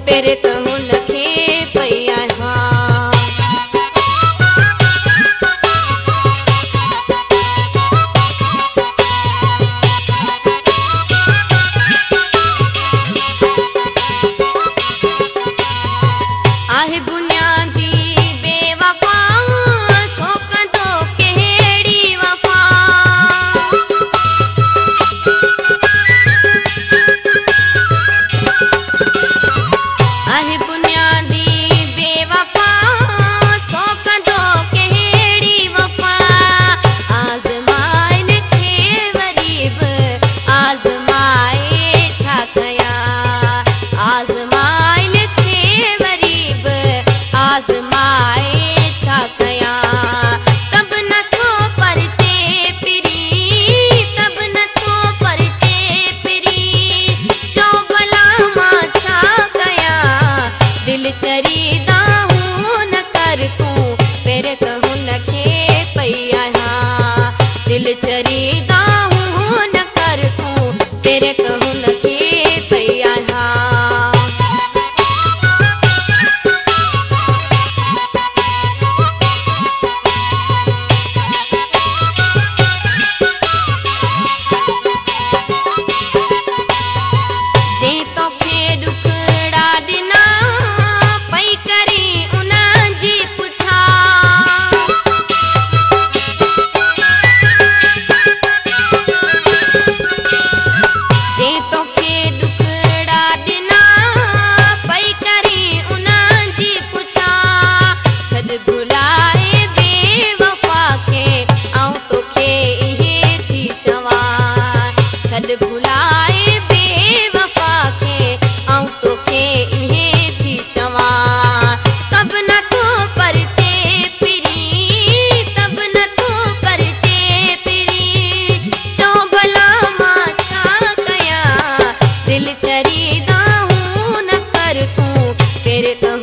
पेरे त हुनखे पई आहियां। आहे बुनियादी बेवफा सो कंदो कहिड़ी वफ़ा। आहे बुनियादी बेवफा सो कंदो कहिड़ी वफ़ा। आज़माइल खे वरी बि आज़माए छा कयां। आज़माइल खे वरी बि आज़माए छा कयां। तब नथो परचे पिरी तब नथो परचे पिरी चओ भला मां छा कयां। दिल चरीदा हूं न कर तूं पेरे त हुनखे पई आहियां। दिल चरीदा हूं न कर तूं पेरे त हुनखे पई आहियां। जे तोखे ॾुखड़ा ॾिना पई करी उन जी पुछा। जे तोखे ॾुखड़ा ॾिना पई करी उन जी पुछा। छॾ भुलाए बेवफा खे आऊं तोखे इहे थी चवां। छॾ भुलाए बेवफा खे आऊं तोखे इहे थी चवां। तब नथो परचे पिरी तब नथो परचे पिरी चओ भला मां छा कयां। दिल चरीदा हूं न कर तूं पेरे त